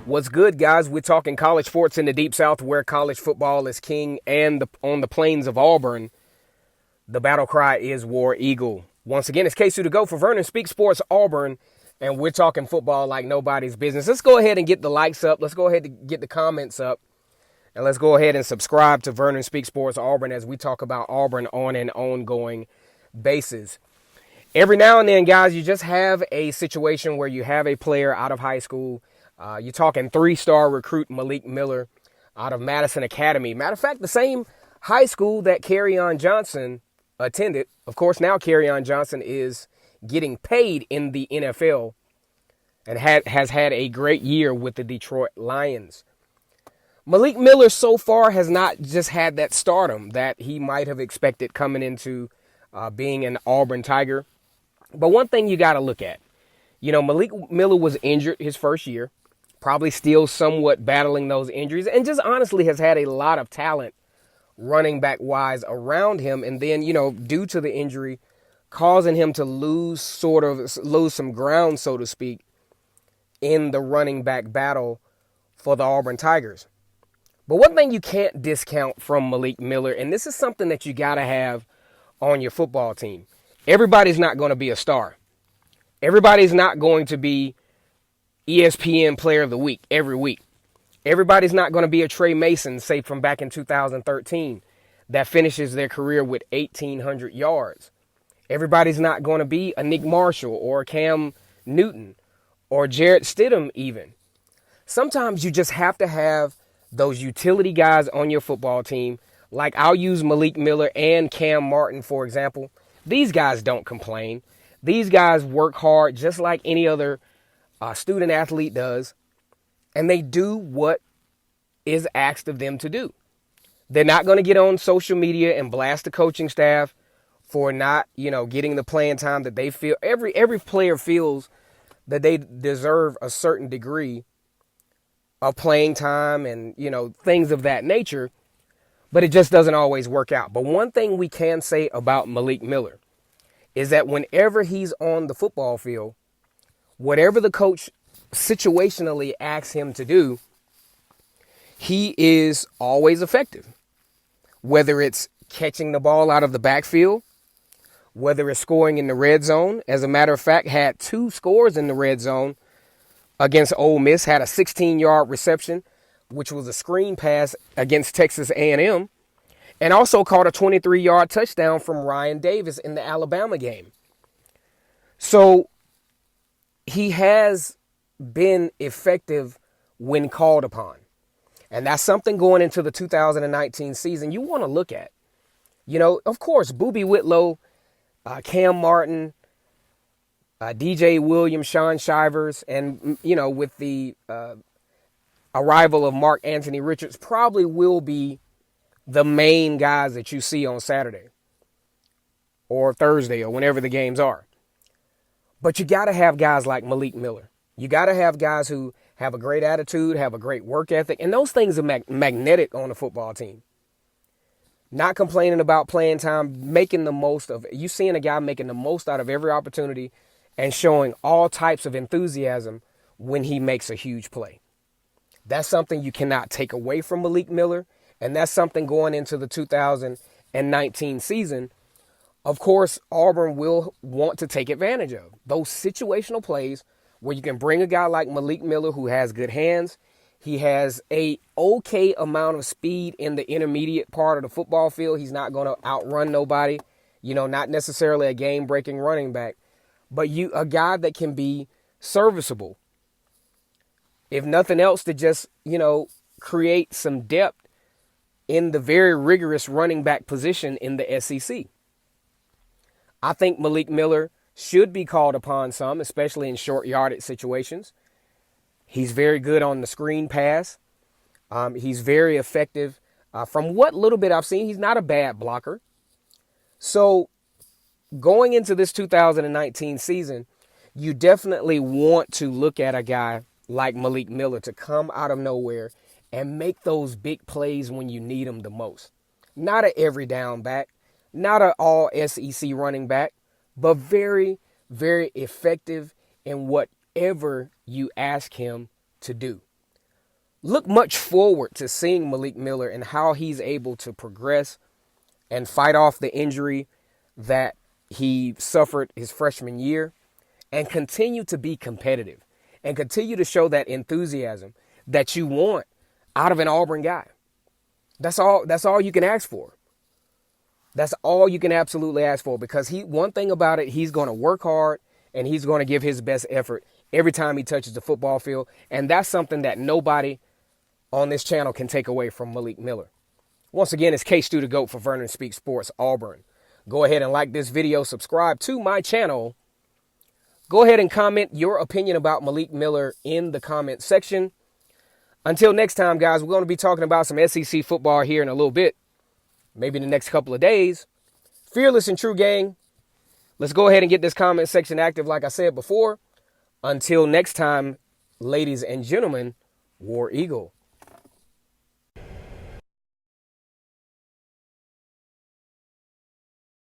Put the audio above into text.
What's good, guys? We're talking college sports in the Deep South where college football is king, and on the plains of Auburn, the battle cry is War Eagle. Once again, it's K2 to go for Vernon Speak Sports Auburn, and we're talking football like nobody's business. Let's go ahead and get the likes up. Let's go ahead and get the comments up. And let's go ahead and subscribe to Vernon Speak Sports Auburn as we talk about Auburn on an ongoing basis. Every now and then, guys, you just have a situation where you have a player out of high school. You're talking three-star recruit Malik Miller out of Madison Academy. Matter of fact, the same high school that Kerryon Johnson attended. Of course, now Kerryon Johnson is getting paid in the NFL and has had a great year with the Detroit Lions. Malik Miller so far has not just had that stardom that he might have expected coming into being an Auburn Tiger. But one thing you got to look at, Malik Miller was injured his first year, probably still somewhat battling those injuries, and just honestly has had a lot of talent running back wise around him. And then, due to the injury, causing him to lose some ground, so to speak, in the running back battle for the Auburn Tigers. But one thing you can't discount from Malik Miller, and this is something that you got to have on your football team. Everybody's not going to be a star. Everybody's not going to be ESPN Player of the Week every week. Everybody's not going to be a Trey Mason, say from back in 2013, that finishes their career with 1,800 yards. Everybody's not going to be a Nick Marshall or Cam Newton or Jarrett Stidham even. Sometimes you just have to have those utility guys on your football team. Like I'll use Malik Miller and Cam Martin, for example. These guys don't complain. These guys work hard just like any other student athlete does. And they do what is asked of them to do. They're not going to get on social media and blast the coaching staff for not, getting the playing time that they feel. Every player feels that they deserve a certain degree of playing time and, things of that nature. But it just doesn't always work out. But one thing we can say about Malik Miller is that whenever he's on the football field, whatever the coach situationally asks him to do, he is always effective. Whether it's catching the ball out of the backfield, whether it's scoring in the red zone. As a matter of fact, had 2 scores in the red zone against Ole Miss, had a 16-yard reception, which was a screen pass against Texas A&M, and also caught a 23-yard touchdown from Ryan Davis in the Alabama game. So he has been effective when called upon. And that's something going into the 2019 season you want to look at. Of course, Boobie Whitlow, Cam Martin, DJ Williams, Sean Shivers, and, with the arrival of Mark Anthony Richards, probably will be the main guys that you see on Saturday or Thursday or whenever the games are. But you got to have guys like Malik Miller. You got to have guys who have a great attitude, have a great work ethic, and those things are magnetic on a football team. Not complaining about playing time, making the most of it. You seeing a guy making the most out of every opportunity and showing all types of enthusiasm when he makes a huge play. That's something you cannot take away from Malik Miller, and that's something going into the 2019 season. Of course, Auburn will want to take advantage of those situational plays where you can bring a guy like Malik Miller who has good hands. He has a okay amount of speed in the intermediate part of the football field. He's not going to outrun nobody, not necessarily a game-breaking running back, but a guy that can be serviceable. If nothing else, to just, create some depth in the very rigorous running back position in the SEC. I think Malik Miller should be called upon some, especially in short yardage situations. He's very good on the screen pass. He's very effective. From what little bit I've seen, he's not a bad blocker. So going into this 2019 season, you definitely want to look at a guy like Malik Miller to come out of nowhere and make those big plays when you need them the most. Not an every down back, not an all SEC running back, but very, very effective in whatever you ask him to do. look much forward to seeing Malik Miller and how he's able to progress and fight off the injury that he suffered his freshman year and continue to be competitive and continue to show that enthusiasm that you want out of an Auburn guy. That's all you can ask for. That's all you can absolutely ask for, because one thing about it, he's going to work hard and he's going to give his best effort every time he touches the football field. And that's something that nobody on this channel can take away from Malik Miller. Once again, it's K-Stu the GOAT for Vernon Speaks Sports Auburn. Go ahead and like this video, subscribe to my channel. Go ahead and comment your opinion about Malik Miller in the comment section. Until next time, guys, we're going to be talking about some SEC football here in a little bit. Maybe in the next couple of days. Fearless and true, gang. Let's go ahead and get this comment section active like I said before. Until next time, ladies and gentlemen, War Eagle.